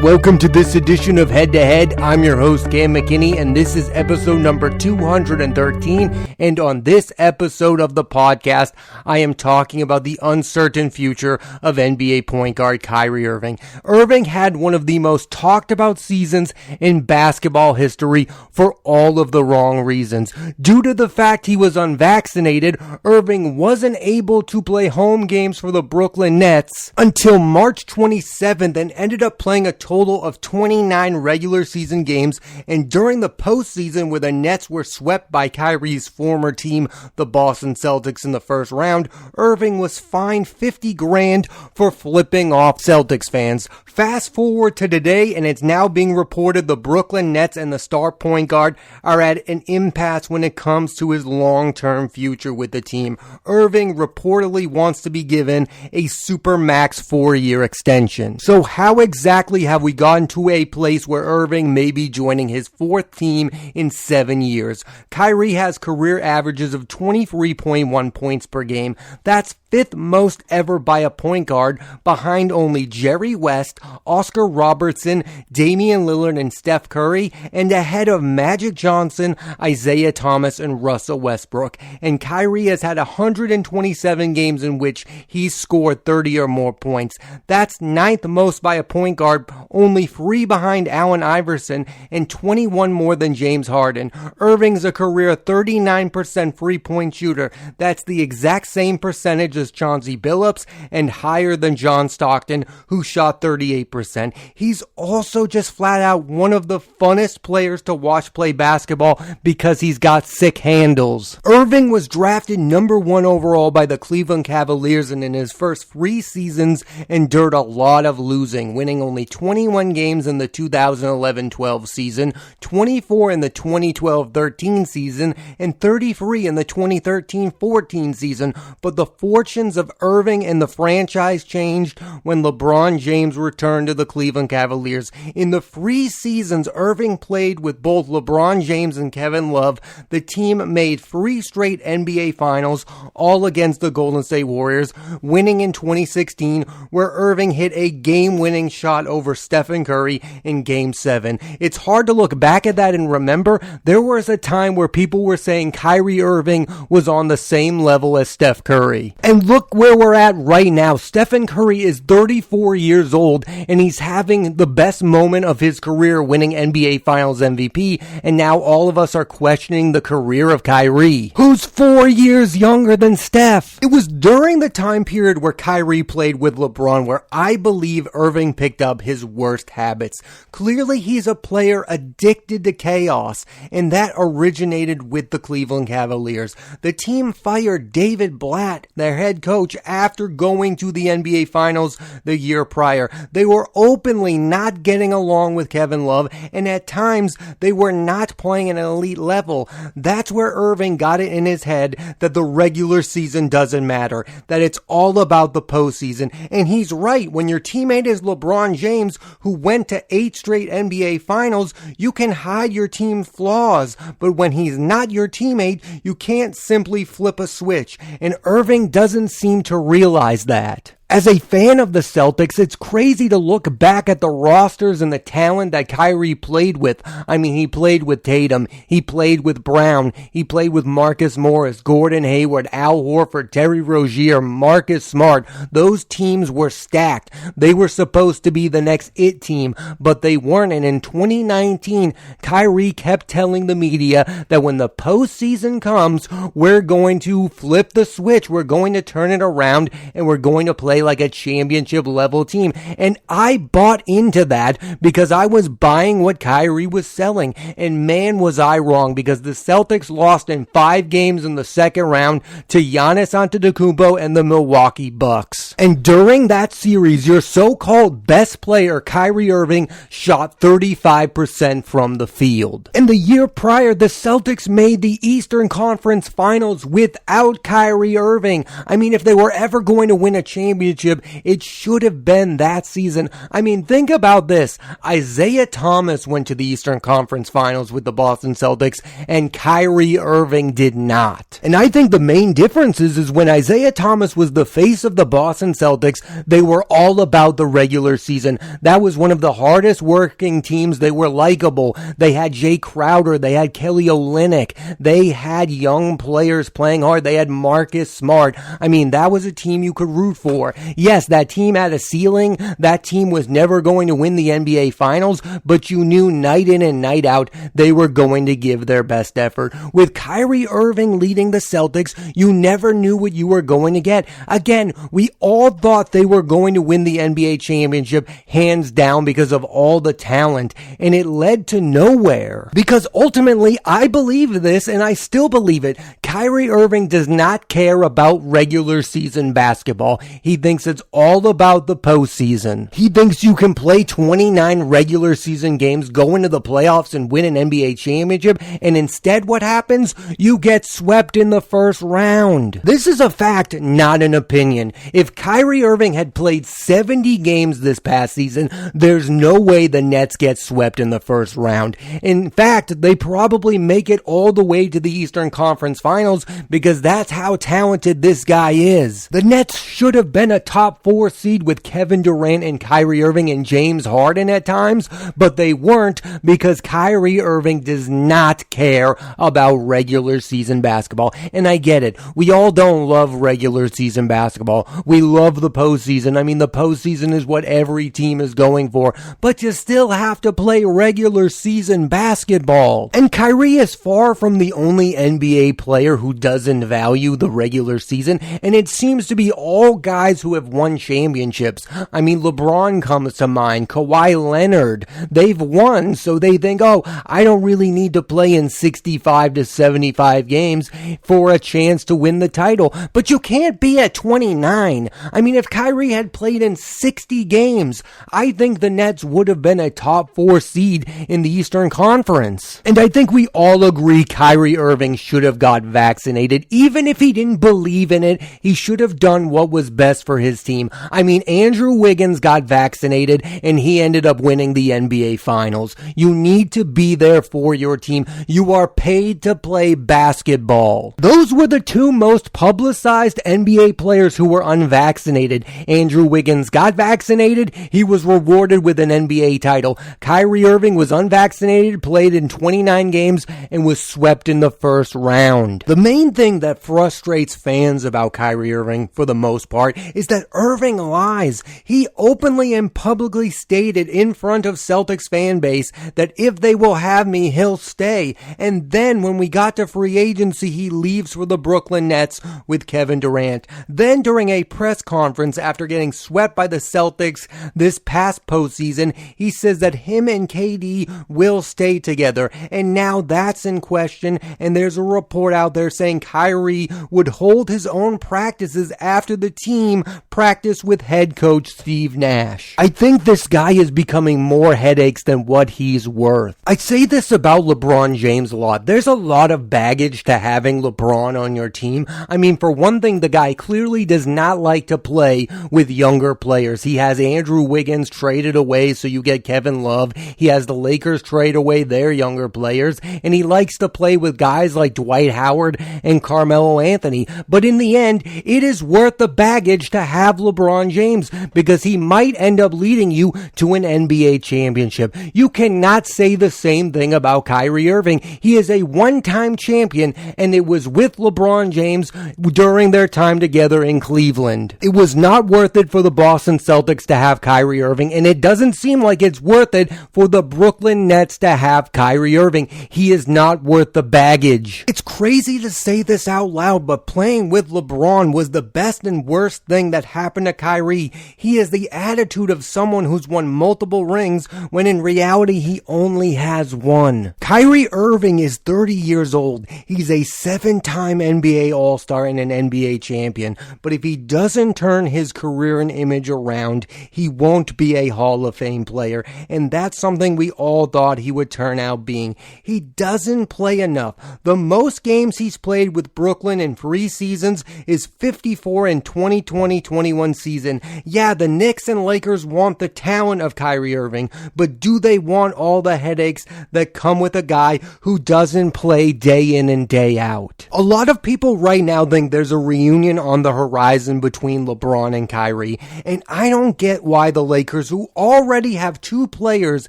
Welcome to this edition of Head to Head. I'm your host, Cam McKinney, and this is episode number 213. And on this episode of the podcast, I am talking about the uncertain future of NBA point guard Kyrie Irving. Irving had one of the most talked about seasons in basketball history for all of the wrong reasons. Due to the fact he was unvaccinated, Irving wasn't able to play home games for the Brooklyn Nets until March 27th and ended up playing a total of 29 regular season games, and during the postseason where the Nets were swept by Kyrie's former team, the Boston Celtics, in the first round, Irving was fined $50,000 for flipping off Celtics fans. Fast forward to today, and it's now being reported the Brooklyn Nets and the star point guard are at an impasse when it comes to his long-term future with the team. Irving reportedly wants to be given a supermax 4-year extension. So how exactly have we gotten to a place where Irving may be joining his fourth team in 7 years? Kyrie has career averages of 23.1 points per game. That's fifth most ever by a point guard, behind only Jerry West, Oscar Robertson, Damian Lillard, and Steph Curry, and ahead of Magic Johnson, Isaiah Thomas, and Russell Westbrook. And Kyrie has had 127 games in which he's scored 30 or more points. That's ninth most by a point guard, only 3 behind Allen Iverson, and 21 more than James Harden. Irving's a career 39% free-point shooter. That's the exact same percentage as Chauncey Billups and higher than John Stockton, who shot 38%. He's also just flat out one of the funnest players to watch play basketball because he's got sick handles. Irving was drafted number 1 overall by the Cleveland Cavaliers, and in his first 3 seasons endured a lot of losing, winning only 21 games in the 2011-12 season, 24 in the 2012-13 season, and 33 in the 2013-14 season. But the fortunes of Irving and the franchise changed when LeBron James returned to the Cleveland Cavaliers. In the 3 seasons Irving played with both LeBron James and Kevin Love, the team made 3 straight NBA Finals, all against the Golden State Warriors, winning in 2016, where Irving hit a game-winning shot over Stephen Curry in Game 7. It's hard to look back at that and remember there was a time where people were saying Kyrie Irving was on the same level as Steph Curry. And look where we're at right now. Stephen Curry is 34 years old, and he's having the best moment of his career, winning NBA Finals MVP, and now all of us are questioning the career of Kyrie, who's 4 years younger than Steph. It was during the time period where Kyrie played with LeBron where I believe Irving picked up his worst habits. Clearly, he's a player addicted to chaos, and that originated with the Cleveland Cavaliers. The team fired David Blatt, their head coach, after going to the NBA Finals the year prior. They were openly not getting along with Kevin Love, and at times they were not playing at an elite level. That's where Irving got it in his head that the regular season doesn't matter, that it's all about the postseason. And he's right. When your teammate is LeBron James, who went to 8 straight NBA Finals, you can hide your team's flaws. But when he's not your teammate, you can't simply flip a switch. And Irving doesn't seem to realize that. As a fan of the Celtics, it's crazy to look back at the rosters and the talent that Kyrie played with. I mean, he played with Tatum, he played with Brown, he played with Marcus Morris, Gordon Hayward, Al Horford, Terry Rozier, Marcus Smart. Those teams were stacked. They were supposed to be the next it team, but they weren't. And in 2019, Kyrie kept telling the media that when the postseason comes, we're going to flip the switch, we're going to turn it around, and we're going to play like a championship level team. And I bought into that because I was buying what Kyrie was selling. And man, was I wrong, because the Celtics lost in 5 games in the second round to Giannis Antetokounmpo and the Milwaukee Bucks. And during that series, your so-called best player, Kyrie Irving, shot 35% from the field. And the year prior, the Celtics made the Eastern Conference Finals without Kyrie Irving. I mean, if they were ever going to win a championship, championship, it should have been that season. I mean, think about this. Isaiah Thomas went to the Eastern Conference Finals with the Boston Celtics, and Kyrie Irving did not. And I think the main difference is when Isaiah Thomas was the face of the Boston Celtics, they were all about the regular season. That was one of the hardest working teams. They were likable. They had Jay Crowder. They had Kelly Olynyk. They had young players playing hard. They had Marcus Smart. I mean, that was a team you could root for. Yes, that team had a ceiling. That team was never going to win the NBA Finals, but you knew night in and night out they were going to give their best effort. With Kyrie Irving leading the Celtics, you never knew what you were going to get. Again, we all thought they were going to win the NBA championship hands down because of all the talent, and it led to nowhere. Because ultimately, I believe this, and I still believe it. Kyrie Irving does not care about regular season basketball. He thinks it's all about the postseason. He thinks you can play 29 regular season games, go into the playoffs, and win an NBA championship, and instead what happens? You get swept in the first round. This is a fact, not an opinion. If Kyrie Irving had played 70 games this past season, there's no way the Nets get swept in the first round. In fact, they probably make it all the way to the Eastern Conference Finals because that's how talented this guy is. The Nets should have been a top 4 seed with Kevin Durant and Kyrie Irving and James Harden at times, but they weren't because Kyrie Irving does not care about regular season basketball. And I get it. We all don't love regular season basketball. We love the postseason. I mean, the postseason is what every team is going for, but you still have to play regular season basketball. And Kyrie is far from the only NBA player who doesn't value the regular season, and it seems to be all guys who have won championships. I mean, LeBron comes to mind, Kawhi Leonard. They've won, so they think, oh, I don't really need to play in 65 to 75 games for a chance to win the title. But you can't be at 29. I mean, if Kyrie had played in 60 games, I think the Nets would have been a top 4 seed in the Eastern Conference. And I think we all agree Kyrie Irving should have got vaccinated. Even if he didn't believe in it, he should have done what was best for his team. I mean, Andrew Wiggins got vaccinated and he ended up winning the NBA Finals. You need to be there for your team. You are paid to play basketball. Those were the 2 most publicized NBA players who were unvaccinated. Andrew Wiggins got vaccinated. He was rewarded with an NBA title. Kyrie Irving was unvaccinated, played in 29 games, and was swept in the first round. The main thing that frustrates fans about Kyrie Irving, for the most part, is that Irving lies. He openly and publicly stated in front of Celtics fan base that if they will have me, he'll stay. And then when we got to free agency, he leaves for the Brooklyn Nets with Kevin Durant. Then during a press conference after getting swept by the Celtics this past postseason, he says that him and KD will stay together. And now that's in question, and there's a report out there saying Kyrie would hold his own practices after the team practiced with head coach Steve Nash. I think this guy is becoming more headaches than what he's worth. I say this about LeBron James a lot. There's a lot of baggage to having LeBron on your team. I mean, for one thing, the guy clearly does not like to play with younger players. He has Andrew Wiggins traded away, so you get Kevin Love. He has the Lakers trade away their younger players, and he likes to play with guys like Dwight Howard and Carmelo Anthony. But in the end, it is worth the baggage to have LeBron James because he might end up leading you to an NBA championship. You cannot say the same thing about Kyrie Irving. He is a one-time champion, and it was with LeBron James during their time together in Cleveland. It was not worth it for the Boston Celtics to have Kyrie Irving, and it doesn't seem like it's worth it for the Brooklyn Nets to have Kyrie Irving. He is not worth the baggage. It's crazy to say this out loud, but playing with LeBron was the best and worst thing that happened to Kyrie. He has the attitude of someone who's won multiple rings when in reality he only has one. Kyrie Irving is 30 years old. He's a 7-time NBA All-Star and an NBA champion. But if he doesn't turn his career and image around, he won't be a Hall of Fame player. And that's something we all thought he would turn out being. He doesn't play enough. The most games he's played with Brooklyn in 3 seasons is 54 in 2020 2021 season. Yeah, the Knicks and Lakers want the talent of Kyrie Irving, but do they want all the headaches that come with a guy who doesn't play day in and day out? A lot of people right now think there's a reunion on the horizon between LeBron and Kyrie, and I don't get why the Lakers, who already have two players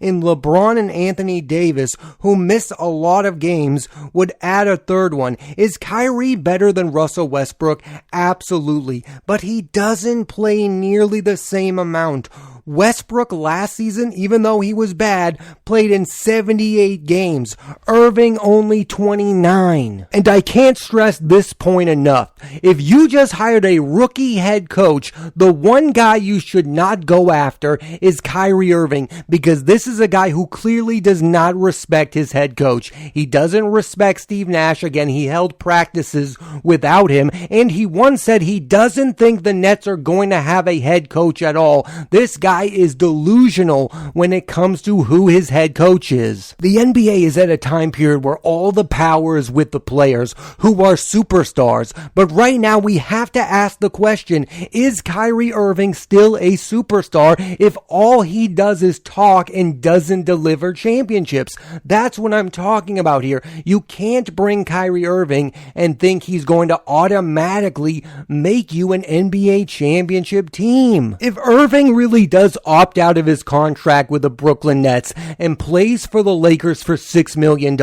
in LeBron and Anthony Davis who miss a lot of games, would add a third one. Is Kyrie better than Russell Westbrook? Absolutely, but he doesn't play nearly the same amount. Westbrook last season, even though he was bad, played in 78 games. Irving only 29. And I can't stress this point enough. If you just hired a rookie head coach, the one guy you should not go after is Kyrie Irving, because this is a guy who clearly does not respect his head coach. He doesn't respect Steve Nash. Again, he held practices without him, and he once said he doesn't think the Nets are going to have a head coach at all. This guy is delusional when it comes to who his head coach is. The NBA is at a time period where all the power is with the players who are superstars, but right now we have to ask the question, is Kyrie Irving still a superstar if all he does is talk and doesn't deliver championships? That's what I'm talking about here. You can't bring Kyrie Irving and think he's going to automatically make you an NBA championship team. If Irving really does opt out of his contract with the Brooklyn Nets and plays for the Lakers for $6 million,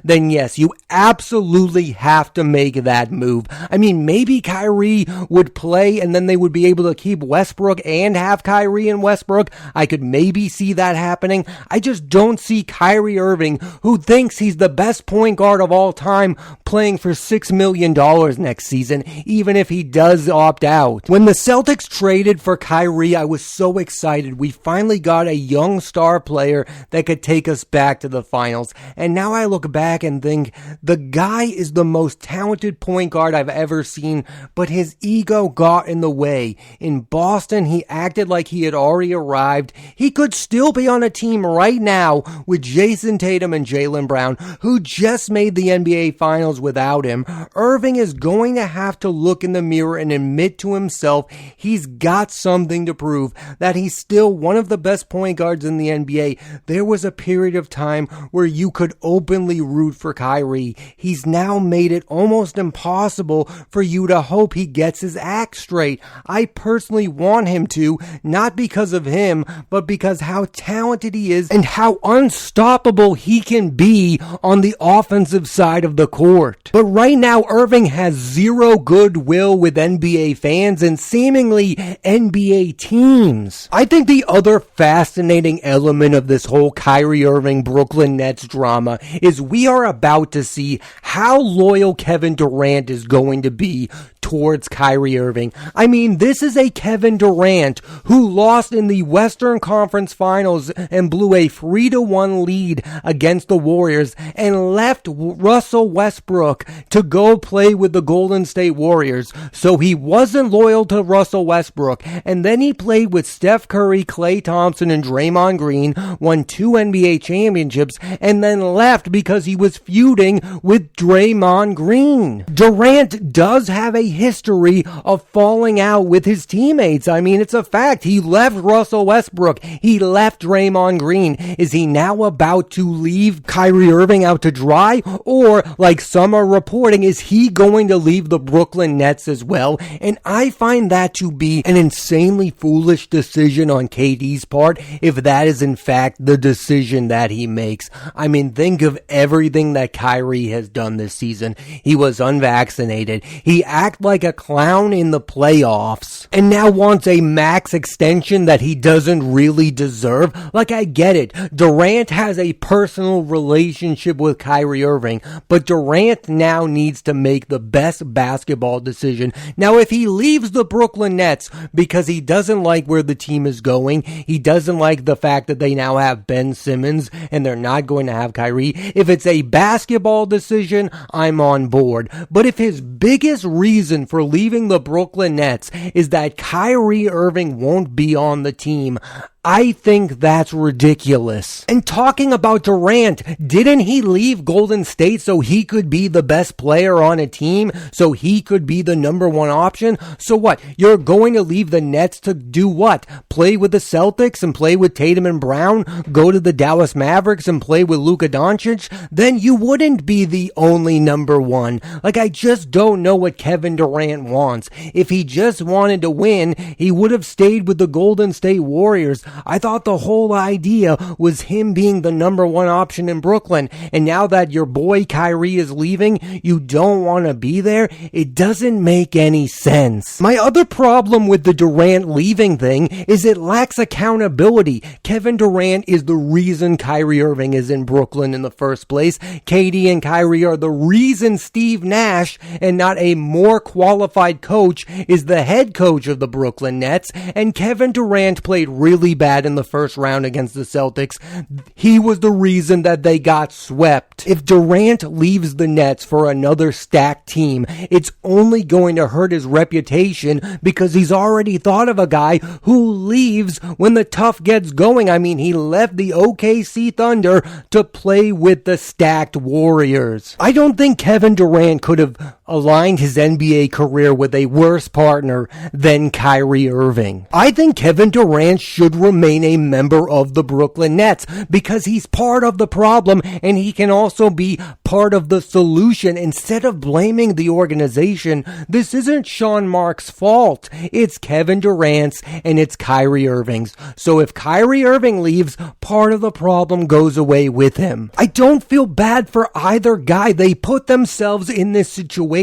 then yes, you absolutely have to make that move. I mean, maybe Kyrie would play and then they would be able to keep Westbrook and have Kyrie and Westbrook. I could maybe see that happening. I just don't see Kyrie Irving, who thinks he's the best point guard of all time, playing for $6 million next season, even if he does opt out. When the Celtics traded for Kyrie, I was so excited. We finally got a young star player that could take us back to the finals. And now I look back and think the guy is the most talented point guard I've ever seen, but his ego got in the way. In Boston, he acted like he had already arrived. He could still be on a team right now with Jason Tatum and Jaylen Brown, who just made the NBA Finals without him. Irving is going to have to look in the mirror and admit to himself he's got something to prove, that he's still one of the best point guards in the NBA. There was a period of time where you could openly root for Kyrie. He's now made it almost impossible for you to hope he gets his act straight. I personally want him to, not because of him, but because how talented he is and how unstoppable he can be on the offensive side of the court. But right now, Irving has zero goodwill with NBA fans and seemingly NBA teams. I think the other fascinating element of this whole Kyrie Irving Brooklyn Nets drama is we are about to see how loyal Kevin Durant is going to be towards Kyrie Irving. I mean, this is a Kevin Durant who lost in the Western Conference Finals and blew a 3-1 lead against the Warriors and left Russell Westbrook to go play with the Golden State Warriors. So he wasn't loyal to Russell Westbrook, and then he played with Steph Curry, Klay Thompson, and Draymond Green, won 2 NBA championships, and then left because he was feuding with Draymond Green. Durant does have a history of falling out with his teammates. I mean, it's a fact. He left Russell Westbrook. He left Draymond Green. Is he now about to leave Kyrie Irving out to dry? Or, like some are reporting, is he going to leave the Brooklyn Nets as well? And I find that to be an insanely foolish decision on KD's part, if that is in fact the decision that he makes. I mean, think of everything that Kyrie has done this season. He was unvaccinated. He acted like a clown in the playoffs and now wants a max extension that he doesn't really deserve. Like, I get it. Durant has a personal relationship with Kyrie Irving, but Durant now needs to make the best basketball decision. Now, if he leaves the Brooklyn Nets because he doesn't like where the team is going, he doesn't like the fact that they now have Ben Simmons and they're not going to have Kyrie. If it's a basketball decision, I'm on board. But if his biggest reason for leaving the Brooklyn Nets is that Kyrie Irving won't be on the team, I think that's ridiculous. And talking about Durant, didn't he leave Golden State so he could be the best player on a team, so he could be the number one option? So what? You're going to leave the Nets to do what? Play with the Celtics and play with Tatum and Brown? Go to the Dallas Mavericks and play with Luka Doncic? Then you wouldn't be the only number one. Like, I just don't know what Kevin Durant wants. If he just wanted to win, he would have stayed with the Golden State Warriors. I thought the whole idea was him being the number one option in Brooklyn. And now that your boy Kyrie is leaving, you don't want to be there? It doesn't make any sense. My other problem with the Durant leaving thing is it lacks accountability. Kevin Durant is the reason Kyrie Irving is in Brooklyn in the first place. KD and Kyrie are the reason Steve Nash, and not a more qualified coach, is the head coach of the Brooklyn Nets. And Kevin Durant played really bad in the first round against the Celtics. He was the reason that they got swept. If Durant leaves the Nets for another stacked team, it's only going to hurt his reputation because he's already thought of a guy who leaves when the tough gets going. I mean, he left the OKC Thunder to play with the stacked Warriors. I don't think Kevin Durant could have aligned his NBA career with a worse partner than Kyrie Irving. I think Kevin Durant should remain a member of the Brooklyn Nets because he's part of the problem and he can also be part of the solution. Instead of blaming the organization, this isn't Sean Marks' fault. It's Kevin Durant's and it's Kyrie Irving's. So if Kyrie Irving leaves, part of the problem goes away with him. I don't feel bad for either guy. They put themselves in this situation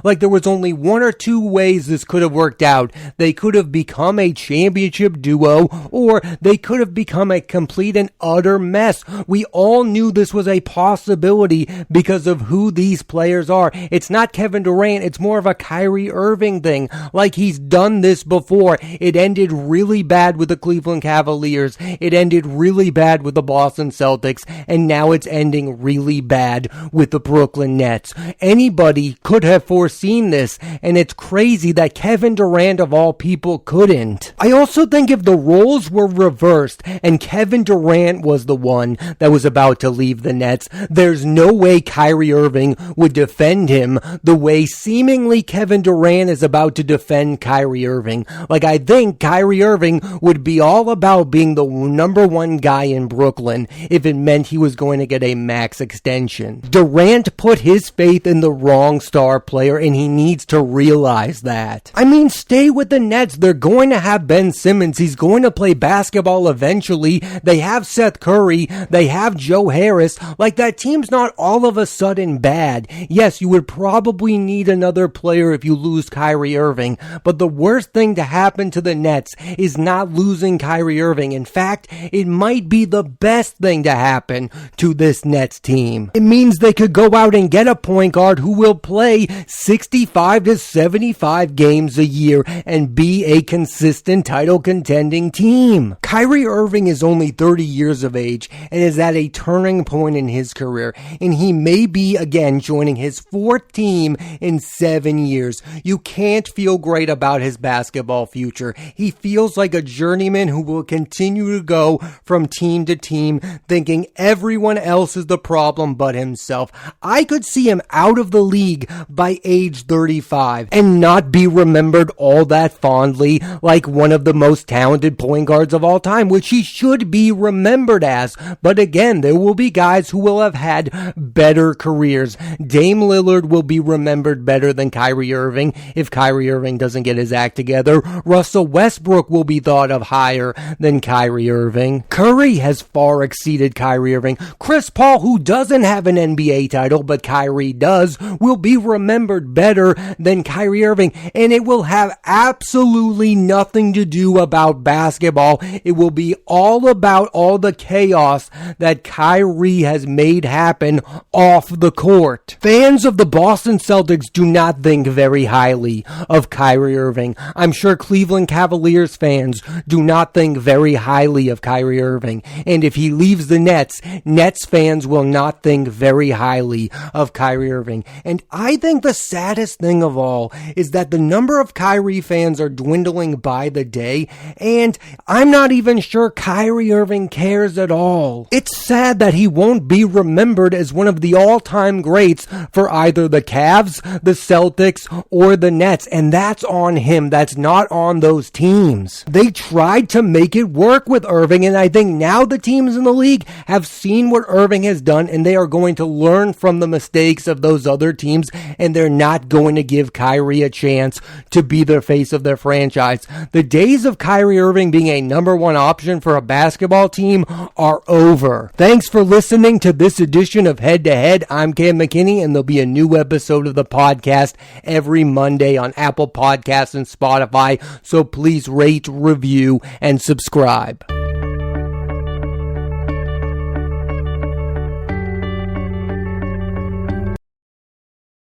like there was only one or two ways this could have worked out. They could have become a championship duo, or they could have become a complete and utter mess. We all knew this was a possibility because of who these players are. It's not Kevin Durant, it's more of a Kyrie Irving thing. Like, he's done this before. It ended really bad with the Cleveland Cavaliers. It ended really bad with the Boston Celtics. And now it's ending really bad with the Brooklyn Nets. Anybody could have foreseen this, and it's crazy that Kevin Durant of all people couldn't. I also think if the roles were reversed and Kevin Durant was the one that was about to leave the Nets, there's no way Kyrie Irving would defend him the way seemingly Kevin Durant is about to defend Kyrie Irving. Like, I think Kyrie Irving would be all about being the number one guy in Brooklyn if it meant he was going to get a max extension. Durant put his faith in the wrong star player, and he needs to realize that. I mean, stay with the Nets. They're going to have Ben Simmons. He's going to play basketball eventually. They have Seth Curry. They have Joe Harris. Like, that team's not all of a sudden bad. Yes, you would probably need another player if you lose Kyrie Irving, but the worst thing to happen to the Nets is not losing Kyrie Irving. In fact, it might be the best thing to happen to this Nets team. It means they could go out and get a point guard who will play 65 to 75 games a year and be a consistent title contending team. Kyrie Irving is only 30 years of age and is at a turning point in his career, and he may be again joining his fourth team in 7 years. You can't feel great about his basketball future. He feels like a journeyman who will continue to go from team to team, thinking everyone else is the problem but himself. I could see him out of the league by age 35 and not be remembered all that fondly like one of the most talented point guards of all time, which he should be remembered as. But again, there will be guys who will have had better careers. Dame Lillard will be remembered better than Kyrie Irving if Kyrie Irving doesn't get his act together. Russell Westbrook will be thought of higher than Kyrie Irving. Curry has far exceeded Kyrie Irving. Chris Paul, who doesn't have an NBA title but Kyrie does, will be remembered better than Kyrie Irving, and it will have absolutely nothing to do about basketball. It will be all about all the chaos that Kyrie has made happen off the court. Fans of the Boston Celtics do not think very highly of Kyrie Irving. I'm sure Cleveland Cavaliers fans do not think very highly of Kyrie Irving, and if he leaves the Nets, Nets fans will not think very highly of Kyrie Irving. And I I think the saddest thing of all is that the number of Kyrie fans are dwindling by the day, and I'm not even sure Kyrie Irving cares at all. It's sad that he won't be remembered as one of the all-time greats for either the Cavs, the Celtics, or the Nets, and that's on him. That's not on those teams. They tried to make it work with Irving, and I think now the teams in the league have seen what Irving has done, and they are going to learn from the mistakes of those other teams, and they're not going to give Kyrie a chance to be the face of their franchise. The days of Kyrie Irving being a number one option for a basketball team are over. Thanks for listening to this edition of Head to Head. I'm Cam McKinney, and there'll be a new episode of the podcast every Monday on Apple Podcasts and Spotify, so please rate, review, and subscribe.